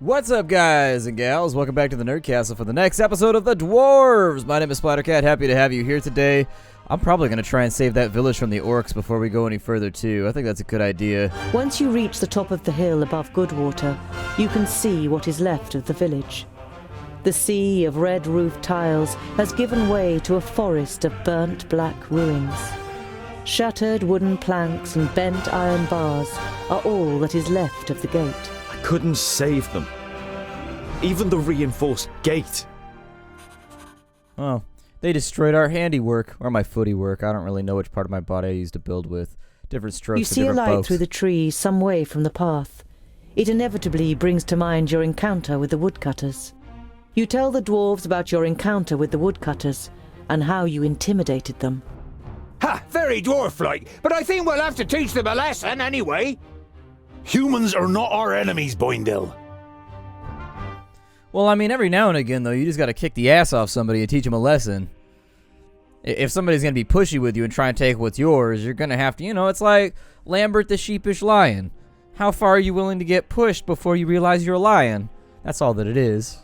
What's up, guys and gals? Welcome back to the Nerd Castle for the next episode of the Dwarves. My name is Splattercat. Happy to have you here today. I'm probably going to try and save that village from the orcs before we go any further, too. I think that's a good idea. Once you reach the top of the hill above Goodwater, you can see what is left of the village. The sea of red roof tiles has given way to a forest of burnt black ruins. Shattered wooden planks and bent iron bars are all that is left of the gate. Couldn't save them. Even the reinforced gate. Oh, they destroyed our handiwork, or my footy work. I don't really know which part of my body I used to build with. Different strokes You for see a different light folks. through the trees some way from the path. It inevitably brings to mind your encounter with the woodcutters. You tell the dwarves about your encounter with the woodcutters and how you intimidated them. Ha! Very dwarf-like, but I think we'll have to teach them a lesson anyway. Humans are not our enemies, Boindale. Well, I mean, every now and again, though, you just got to kick the ass off somebody and teach them a lesson. If somebody's going to be pushy with you and try and take what's yours, you're going to have to, it's like Lambert the sheepish lion. How far are you willing to get pushed before you realize you're a lion? That's all that it is.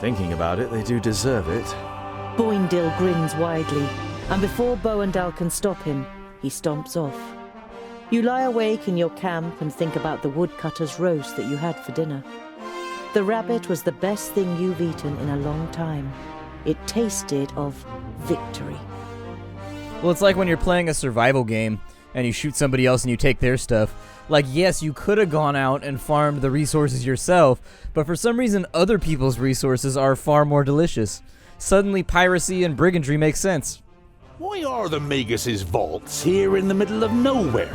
Thinking about it, they do deserve it. Boindale grins widely, and before Boindale can stop him, he stomps off. You lie awake in your camp and think about the woodcutter's roast that you had for dinner. The rabbit was the best thing you've eaten in a long time. It tasted of victory. Well, it's like when you're playing a survival game and you shoot somebody else and you take their stuff. Like, yes, you could have gone out and farmed the resources yourself, but for some reason other people's resources are far more delicious. Suddenly piracy and brigandry make sense. Why are the Magus' vaults here in the middle of nowhere?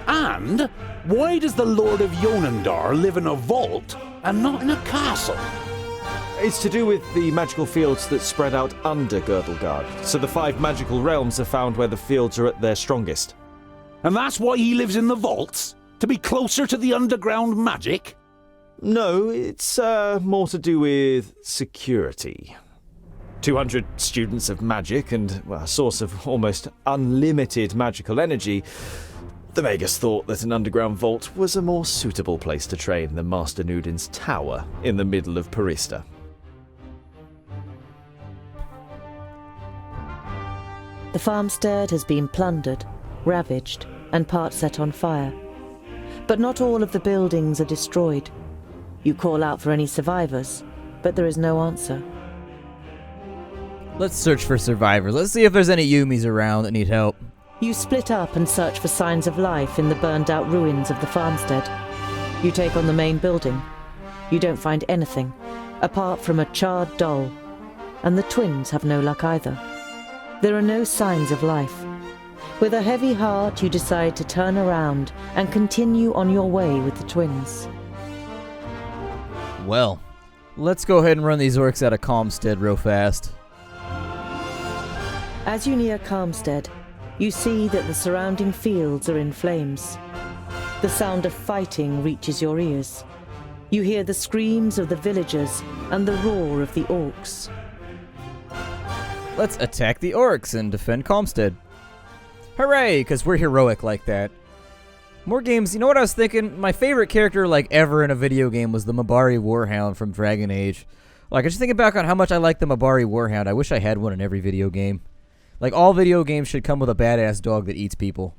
And why does the Lord of Ionan live in a vault and not in a castle? It's to do with the magical fields that spread out under Girdlegard. So the 5 magical realms are found where the fields are at their strongest. And that's why he lives in the vaults? To be closer to the underground magic? No, it's more to do with security. 200 students of magic and a source of almost unlimited magical energy. The Magus thought that an underground vault was a more suitable place to train than Master Nudin's tower in the middle of Parista. The farmstead has been plundered, ravaged, and part set on fire. But not all of the buildings are destroyed. You call out for any survivors, but there is no answer. Let's search for survivors. Let's see if there's any Yumis around that need help. You split up and search for signs of life in the burned-out ruins of the farmstead. You take on the main building. You don't find anything, apart from a charred doll, and the twins have no luck either. There are no signs of life. With a heavy heart, you decide to turn around and continue on your way with the twins. Well, let's go ahead and run these orcs out of Calmstead real fast. As you near Calmstead, you see that the surrounding fields are in flames. The sound of fighting reaches your ears. You hear the screams of the villagers and the roar of the orcs. Let's attack the orcs and defend Calmstead. Hooray, because we're heroic like that. More games, you know what I was thinking? My favorite character ever in a video game was the Mabari Warhound from Dragon Age. I just thinking back on how much I like the Mabari Warhound. I wish I had one in every video game. All video games should come with a badass dog that eats people.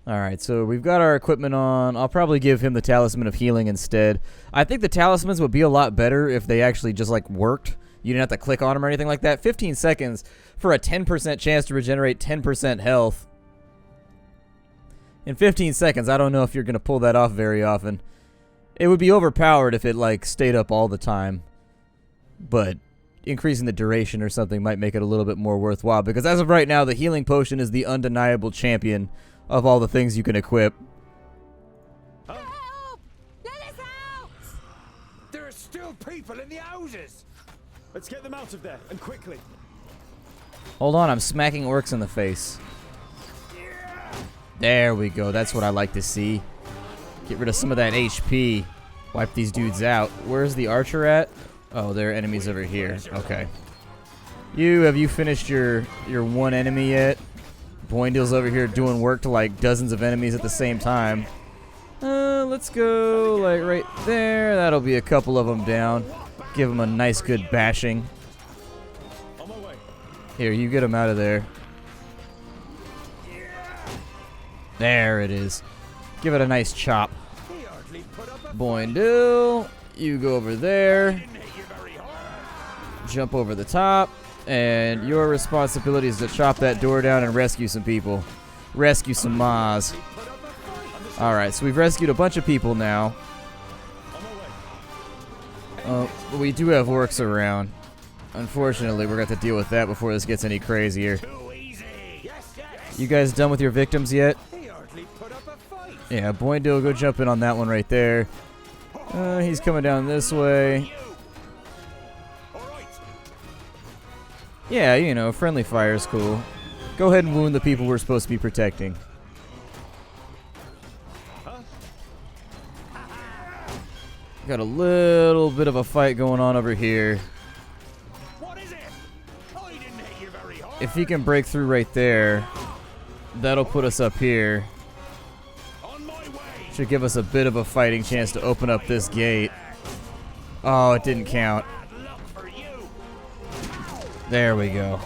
Alright, so we've got our equipment on. I'll probably give him the Talisman of Healing instead. I think the talismans would be a lot better if they actually just, worked. You didn't have to click on them or anything like that. 15 seconds for a 10% chance to regenerate 10% health. In 15 seconds, I don't know if you're going to pull that off very often. It would be overpowered if it, stayed up all the time. But increasing the duration or something might make it a little bit more worthwhile, because as of right now, the healing potion is the undeniable champion of all the things you can equip. Help! Let us out! There are still people in the houses. Let's get them out of there, and quickly. Hold on, I'm smacking orcs in the face. There we go, that's what I like to see. Get rid of some of that HP. Wipe these dudes out. Where's the archer at? Oh, there are enemies over here. Okay. Have you finished your one enemy yet? Boindale's over here doing work to dozens of enemies at the same time. let's go like right there. That'll be a couple of them down. Give them a nice good bashing. Here, you get them out of there. There it is. Give it a nice chop. Boindle, you go over there. Jump over the top. And your responsibility is to chop that door down and rescue some people. Rescue some Ma's. Alright, so we've rescued a bunch of people now. But we do have orcs around. Unfortunately, we're going to have to deal with that before this gets any crazier. You guys done with your victims yet? Yeah, Boindle, go jump in on that one right there. He's coming down this way. Yeah, you know, friendly fire's cool. Go ahead and wound the people we're supposed to be protecting. Got a little bit of a fight going on over here. If he can break through right there, that'll put us up here. Should give us a bit of a fighting chance to open up this gate. Oh, it didn't count. There we go.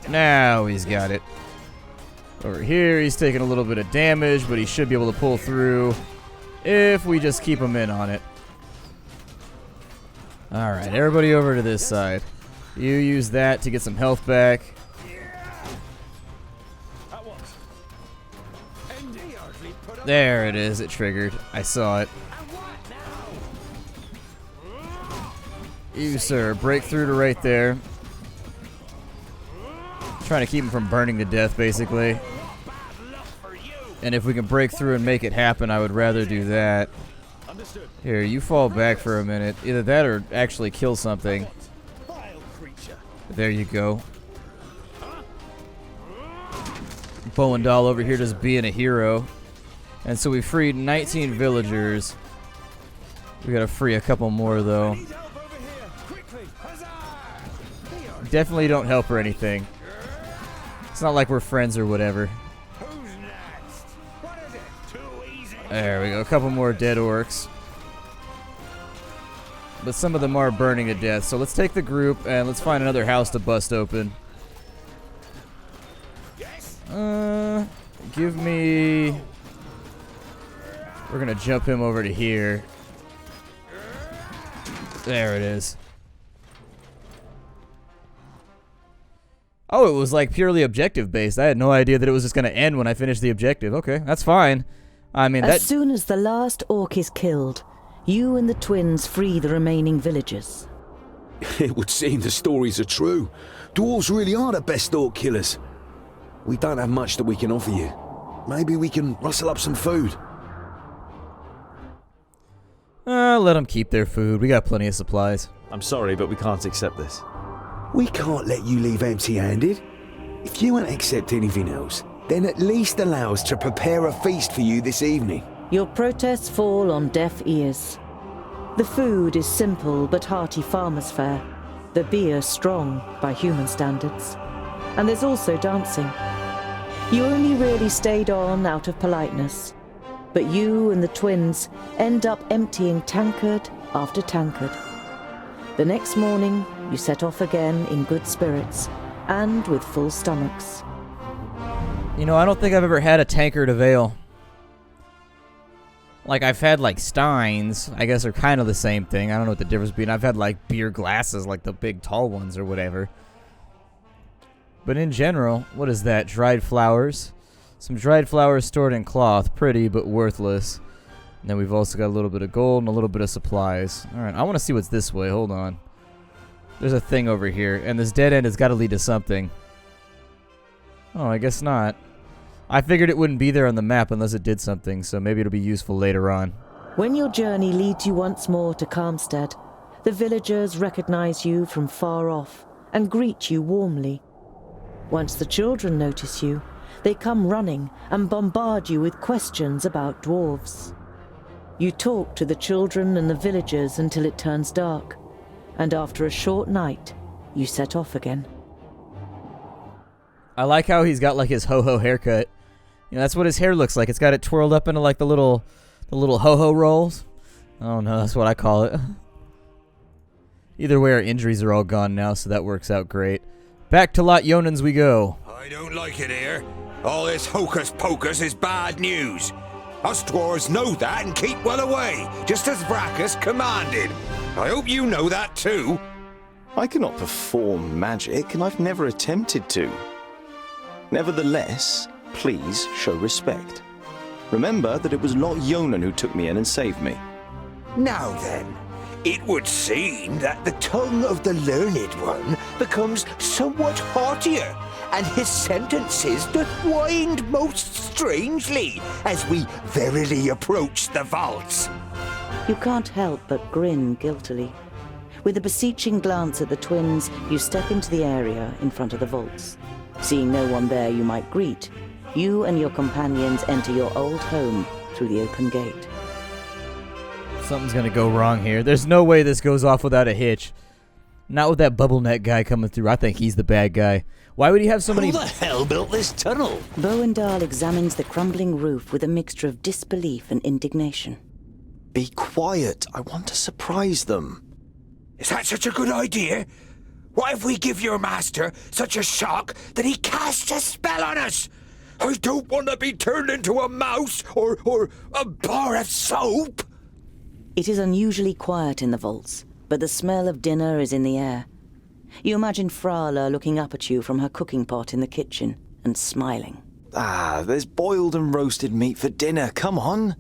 Now he's got it. Over here, he's taking a little bit of damage, but he should be able to pull through if we just keep him in on it. Alright, everybody over to this side. You use that to get some health back. There it is, it triggered. I saw it. You, sir, break through to right there. Trying to keep him from burning to death, basically. And if we can break through and make it happen, I would rather do that. Here, you fall back for a minute. Either that or actually kill something. There you go. Bow and Doll over here just being a hero. And so we freed 19 villagers. We gotta free a couple more, though. Definitely don't help or anything. It's not like we're friends or whatever. There we go, a couple more dead orcs. But some of them are burning to death, so let's take the group and let's find another house to bust open. Give me... We're gonna jump him over to here. There it is. Oh, it was like purely objective based. I had no idea that it was just gonna end when I finished the objective. Okay, that's fine. I mean, as soon as the last orc is killed, you and the twins free the remaining villagers. It would seem the stories are true. Dwarves really are the best orc killers. We don't have much that we can offer you. Maybe we can rustle up some food. Let them keep their food. We got plenty of supplies. I'm sorry, but we can't accept this. We can't let you leave empty-handed. If you won't accept anything else, then at least allow us to prepare a feast for you this evening. Your protests fall on deaf ears. The food is simple but hearty farmer's fare. The beer strong by human standards. And there's also dancing. You only really stayed on out of politeness. But you and the twins end up emptying tankard after tankard. The next morning, you set off again in good spirits and with full stomachs. You know, I don't think I've ever had a tankard of ale. Like, I've had, like, steins. I guess they're kind of the same thing. I don't know what the difference between. I've had, like, beer glasses, like the big tall ones or whatever. But in general, what is that? Dried flowers. Some dried flowers stored in cloth. Pretty, but worthless. And then we've also got a little bit of gold and a little bit of supplies. Alright, I want to see what's this way. Hold on. There's a thing over here. And this dead end has got to lead to something. Oh, I guess not. I figured it wouldn't be there on the map unless it did something, so maybe it'll be useful later on. When your journey leads you once more to Calmstead, the villagers recognize you from far off and greet you warmly. Once the children notice you, they come running and bombard you with questions about dwarves. You talk to the children and the villagers until it turns dark, and after a short night, you set off again. I like how he's got like his ho-ho haircut. You know, that's what his hair looks like. It's got it twirled up into like the little The little ho-ho rolls. Oh no, that's what I call it. Either way, our injuries are all gone now, so that works out great. Back to Lot Ionans we go. I don't like it here. All this hocus pocus is bad news. Us dwarves know that and keep well away, just as Vracus commanded. I hope you know that too. I cannot perform magic, and I've never attempted to. Nevertheless, please show respect. Remember that it was Lot Ionan who took me in and saved me. Now then, it would seem that the tongue of the learned one becomes somewhat haughtier, and his sentences doth wind most strangely as we verily approach the vaults. You can't help but grin guiltily. With a beseeching glance at the twins, you step into the area in front of the vaults. Seeing no one there you might greet, you and your companions enter your old home through the open gate. Something's gonna go wrong here. There's no way this goes off without a hitch. Not with that bubble net guy coming through. I think he's the bad guy. Why would he have so many... Who the hell built this tunnel? Bowendahl examines the crumbling roof with a mixture of disbelief and indignation. Be quiet. I want to surprise them. Is that such a good idea? What if we give your master such a shock that he casts a spell on us? I don't want to be turned into a mouse or a bar of soap. It is unusually quiet in the vaults, but the smell of dinner is in the air. You imagine Frala looking up at you from her cooking pot in the kitchen and smiling. There's boiled and roasted meat for dinner. Come on.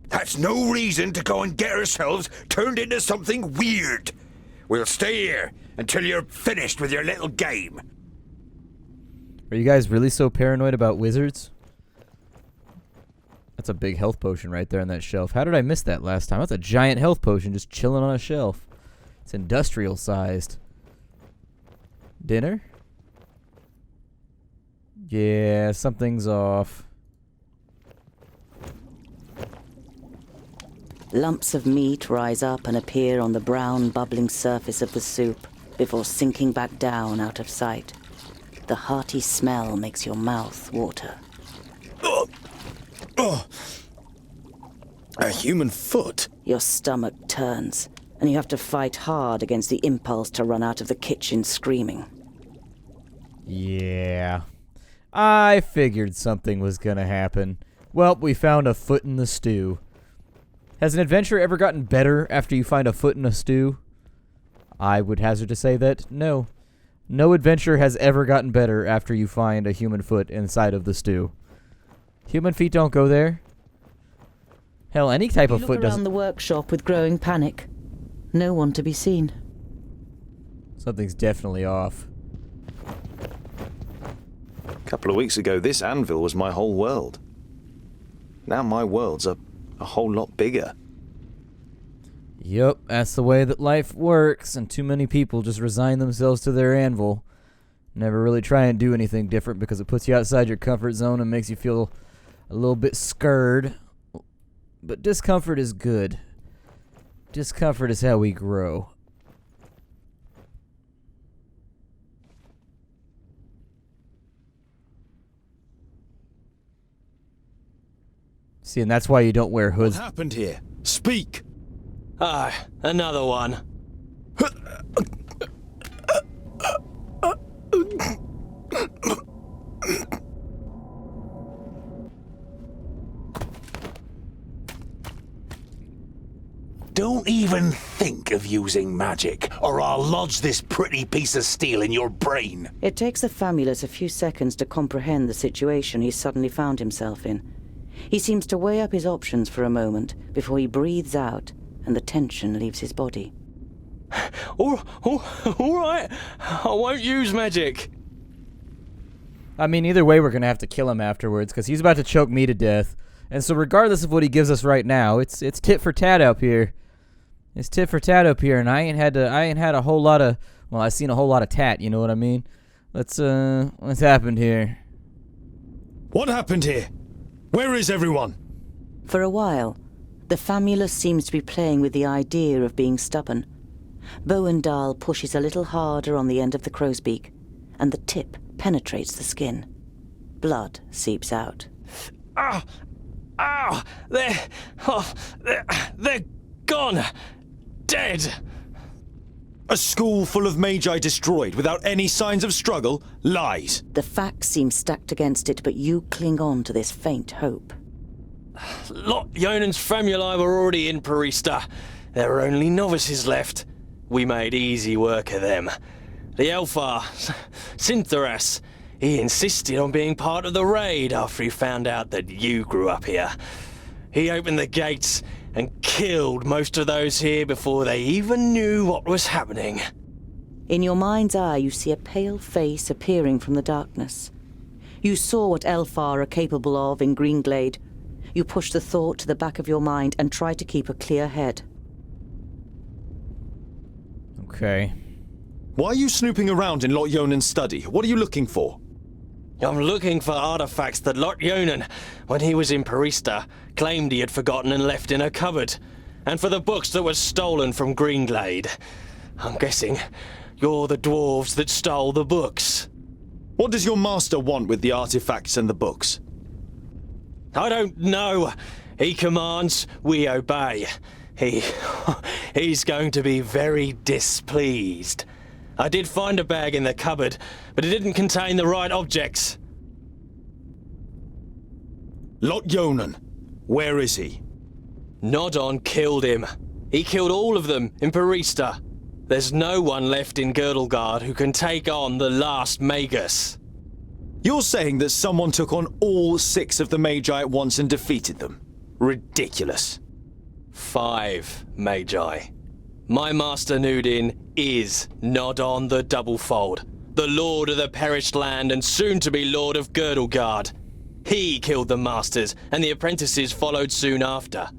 That's no reason to go and get ourselves turned into something weird. We'll stay here until you're finished with your little game. Are you guys really so paranoid about wizards? That's a big health potion right there on that shelf. How did I miss that last time? That's a giant health potion just chilling on a shelf. It's industrial sized. Dinner? Yeah, something's off. Lumps of meat rise up and appear on the brown, bubbling surface of the soup before sinking back down out of sight. The hearty smell makes your mouth water. A human foot? Your stomach turns, and you have to fight hard against the impulse to run out of the kitchen screaming. Yeah. I figured something was gonna happen. Well, we found a foot in the stew. Has an adventure ever gotten better after you find a foot in a stew? I would hazard to say that no. No adventure has ever gotten better after you find a human foot inside of the stew. Human feet don't go there. Hell, any type of foot doesn't. You look doesn't. around the workshop with growing panic. No one to be seen. Something's definitely off. A couple of weeks ago, this anvil was my whole world. Now my world's a whole lot bigger. Yup, that's the way that life works, and too many people just resign themselves to their anvil. Never really try and do anything different because it puts you outside your comfort zone and makes you feel a little bit scared. But discomfort is good. Discomfort is how we grow. See, and that's why you don't wear hoods. What happened here? Speak! Another one. Don't even think of using magic, or I'll lodge this pretty piece of steel in your brain. It takes the Famulus a few seconds to comprehend the situation he suddenly found himself in. He seems to weigh up his options for a moment before he breathes out and the tension leaves his body. All right. I won't use magic. I mean, either way, we're going to have to kill him afterwards because he's about to choke me to death. And so regardless of what he gives us right now, it's tit for tat up here. It's tit for tat up here, and I ain't had a whole lot of, well, I seen a whole lot of tat, you know what I mean? What's happened here? What happened here? Where is everyone? For a while, the Famulus seems to be playing with the idea of being stubborn. Bowendahl pushes a little harder on the end of the crow's beak, and the tip penetrates the skin. Blood seeps out. Ow! They're gone! Dead! A school full of magi destroyed without any signs of struggle? Lies. The facts seem stacked against it, but you cling on to this faint hope. Lot Ionan's famuli were already in Parista. There were only novices left. We made easy work of them. The Elfar, Syntharas, he insisted on being part of the raid after he found out that you grew up here. He opened the gates and killed most of those here before they even knew what was happening. In your mind's eye, you see a pale face appearing from the darkness. You saw what Elfar are capable of in Greenglade. You push the thought to the back of your mind and try to keep a clear head. Okay. Why are you snooping around in Lot Ionan's study? What are you looking for? I'm looking for artifacts that Lot Ionan, when he was in Parista, claimed he had forgotten and left in a cupboard. And for the books that were stolen from Greenglade. I'm guessing you're the dwarves that stole the books. What does your master want with the artifacts and the books? I don't know. He commands, we obey. He's going to be very displeased. I did find a bag in the cupboard, but it didn't contain the right objects. Lot Ionan, where is he? Nodon killed him. He killed all of them in Parista. There's no one left in Girdlegard who can take on the last Magus. You're saying that someone took on all 6 of the Magi at once and defeated them? Ridiculous. 5 Magi. My master Nudin is Nodon the Doublefold, the Lord of the Perished Land and soon-to-be Lord of Girdlegard. He killed the masters, and the apprentices followed soon after.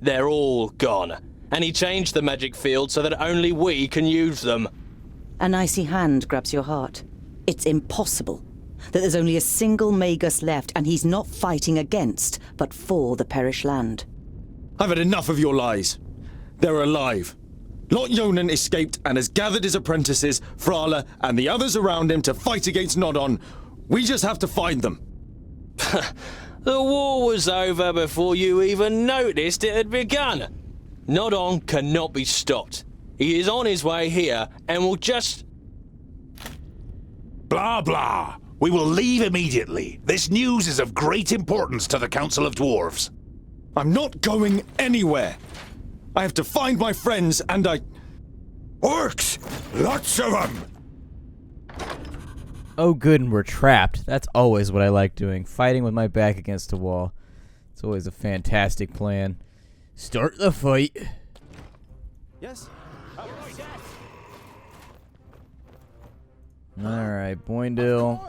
They're all gone, and he changed the magic field so that only we can use them. An icy hand grabs your heart. It's impossible that there's only a single Magus left, and he's not fighting against, but for the Perished Land. I've had enough of your lies. They're alive. Lot Ionan escaped and has gathered his apprentices, Frala, and the others around him to fight against Nodon. We just have to find them. The war was over before you even noticed it had begun. Nodon cannot be stopped. He is on his way here and will just... Blah, blah. We will leave immediately. This news is of great importance to the Council of Dwarves. I'm not going anywhere. I have to find my friends and Orcs! Lots of them! Oh, good, and we're trapped. That's always what I like doing. Fighting with my back against a wall. It's always a fantastic plan. Start the fight. Yes? Alright, Boindale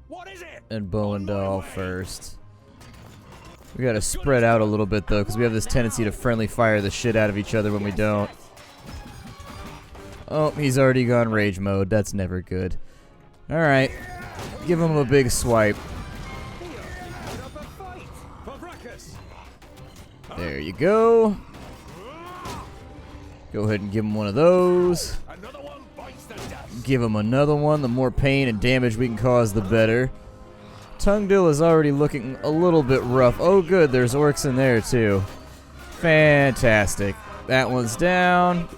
What is it? and Boindale first. We gotta spread out a little bit, though, because we have this tendency to friendly fire the shit out of each other when we don't. Oh, he's already gone rage mode. That's never good. Alright. Give him a big swipe. There you go. Go ahead and give him one of those. Give him another one. The more pain and damage we can cause, the better. Tungdill is already looking a little bit rough. Oh, good. There's orcs in there, too. Fantastic. That one's down.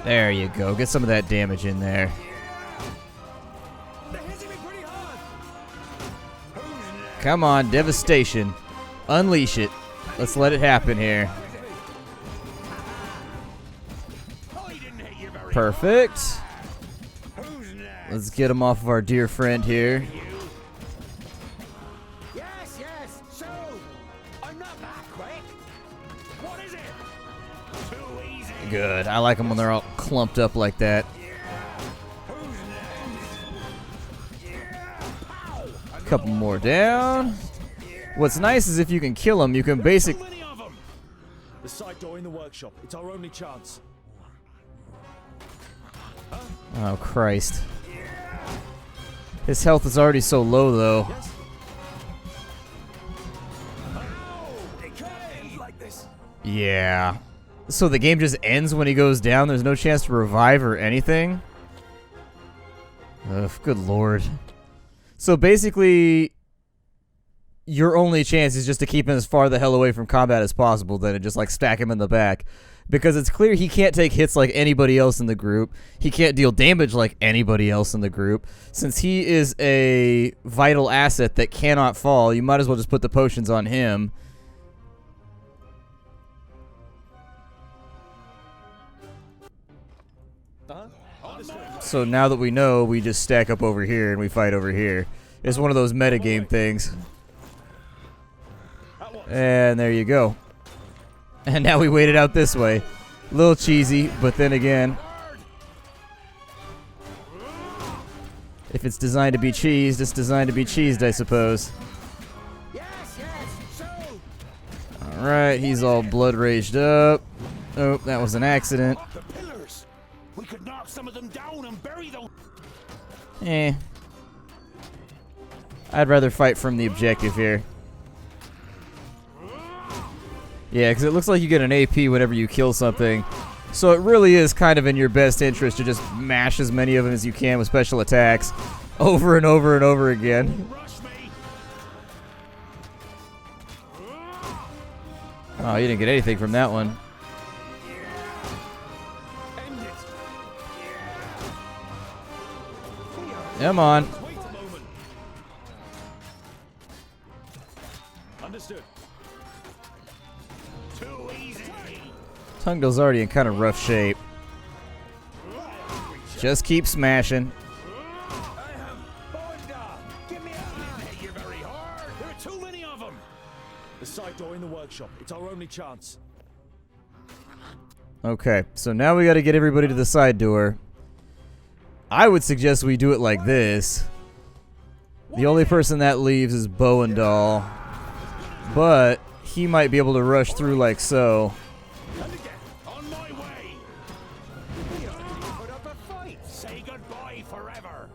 There you go. Get some of that damage in there. Come on, devastation. Unleash it. Let's let it happen here. Perfect. Let's get him off of our dear friend here. Yes, yes, so I'm not that quick. What is it? Too easy. Good. I like them when they're all clumped up like that. Couple more down. What's nice is if you can kill them, you can basically... The side door in the workshop. It's our only chance. Oh, Christ. His health is already so low, though. Yeah. So the game just ends when he goes down? There's no chance to revive or anything? Ugh, good lord. So basically, your only chance is just to keep him as far the hell away from combat as possible, then, and just like stack him in the back. Because it's clear he can't take hits like anybody else in the group. He can't deal damage like anybody else in the group. Since he is a vital asset that cannot fall, you might as well just put the potions on him. So now that we know, we just stack up over here and we fight over here. It's one of those metagame things. And there you go. And now we wait it out this way. A little cheesy, but then again, if it's designed to be cheesed, it's designed to be cheesed, I suppose. Alright, he's all blood raged up. Oh, that was an accident. We could knock some of them down and bury them. I'd rather fight from the objective here. Yeah, because it looks like you get an AP whenever you kill something. So it really is kind of in your best interest to just mash as many of them as you can with special attacks over and over and over again. Oh, you didn't get anything from that one. Come on. Understood. Tungdill's already in kind of rough shape. Just keep smashing. The side door in the workshop. It's our only chance. Okay, so now we got to get everybody to the side door. I would suggest we do it like this. The only person that leaves is Bowendahl, but he might be able to rush through like so. On my way. Put up a fight. Say goodbye forever.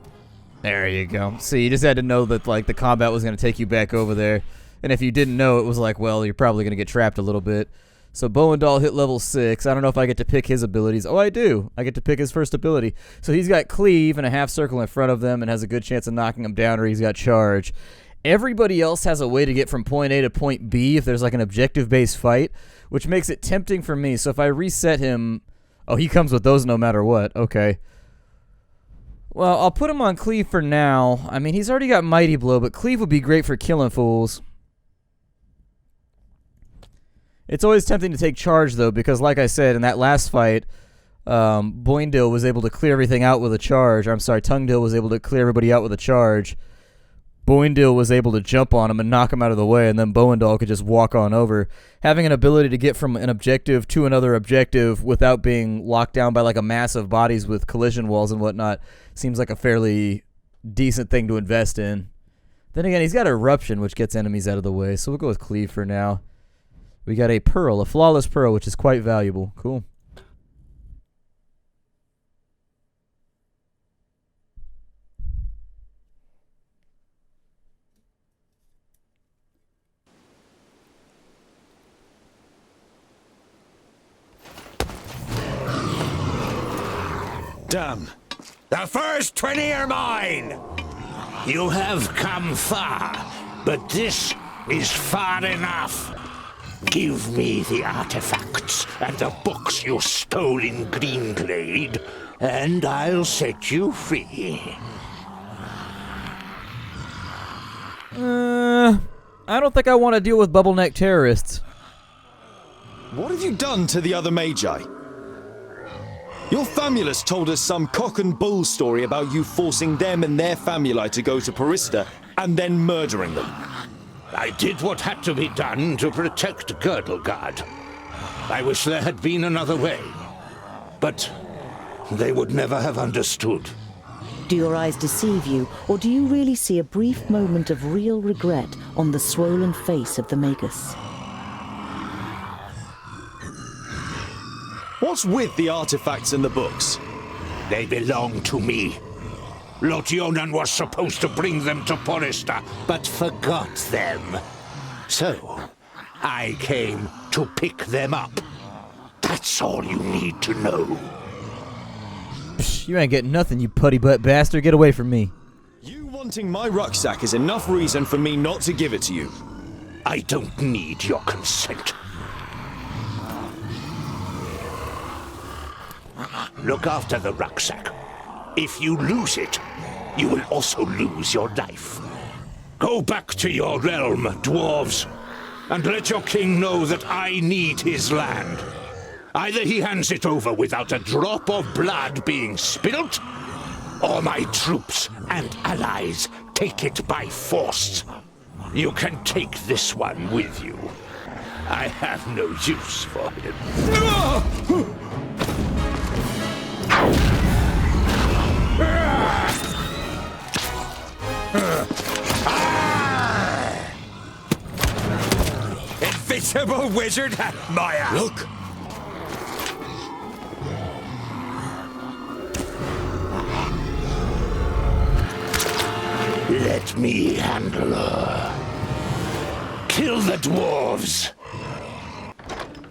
There you go. So you just had to know that like the combat was going to take you back over there. And if you didn't know, it was like, well, you're probably going to get trapped a little bit. So Bowendahl hit level 6. I don't know if I get to pick his abilities. Oh, I do. I get to pick his first ability. So he's got Cleave and a half circle in front of them and has a good chance of knocking him down, or he's got Charge. Everybody else has a way to get from point A to point B if there's like an objective-based fight, which makes it tempting for me. So if I reset him... Oh, he comes with those no matter what. Okay. Well, I'll put him on Cleave for now. I mean, he's already got Mighty Blow, but Cleave would be great for killing fools. It's always tempting to take Charge, though, because like I said, in that last fight, Boindil was able to clear everything out with a Charge. I'm sorry, Tungdill was able to clear everybody out with a Charge. Boindil was able to jump on him and knock him out of the way, and then Bowendahl could just walk on over. Having an ability to get from an objective to another objective without being locked down by like a mass of bodies with collision walls and whatnot seems like a fairly decent thing to invest in. Then again, he's got Eruption, which gets enemies out of the way, so we'll go with Cleave for now. We got a Pearl, a Flawless Pearl, which is quite valuable. Cool. Damn. The first 20 are mine! You have come far, but this is far enough. Give me the artifacts and the books you stole in Greenglade, and I'll set you free. I don't think I want to deal with bubble neck terrorists. What have you done to the other Magi? Your famulus told us some cock and bull story about you forcing them and their famuli to go to Parista and then murdering them. I did what had to be done to protect Girdlegard. I wish there had been another way, but they would never have understood. Do your eyes deceive you, or do you really see a brief moment of real regret on the swollen face of the Magus? What's with the artifacts and the books? They belong to me. Lord Ionan was supposed to bring them to Porista, but forgot them. So, I came to pick them up. That's all you need to know. Psh, you ain't getting nothing, you putty butt bastard. Get away from me. You wanting my rucksack is enough reason for me not to give it to you. I don't need your consent. Look after the rucksack. If you lose it, you will also lose your life. Go back to your realm, dwarves, and let your king know that I need his land. Either he hands it over without a drop of blood being spilt, or my troops and allies take it by force. You can take this one with you. I have no use for him. Invisible wizard Maya! Look! Let me handle her. Kill the dwarves!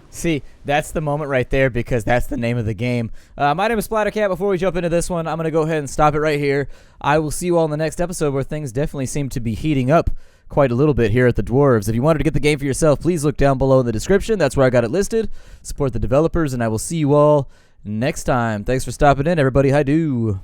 See, that's the moment right there because that's the name of the game. My name is Splattercat. Before we jump into this one, I'm going to go ahead and stop it right here. I will see you all in the next episode where things definitely seem to be heating up quite a little bit here at the Dwarves. If you wanted to get the game for yourself, please look down below in the description. That's where I got it listed. Support the developers, and I will see you all next time. Thanks for stopping in, everybody. Hi-do.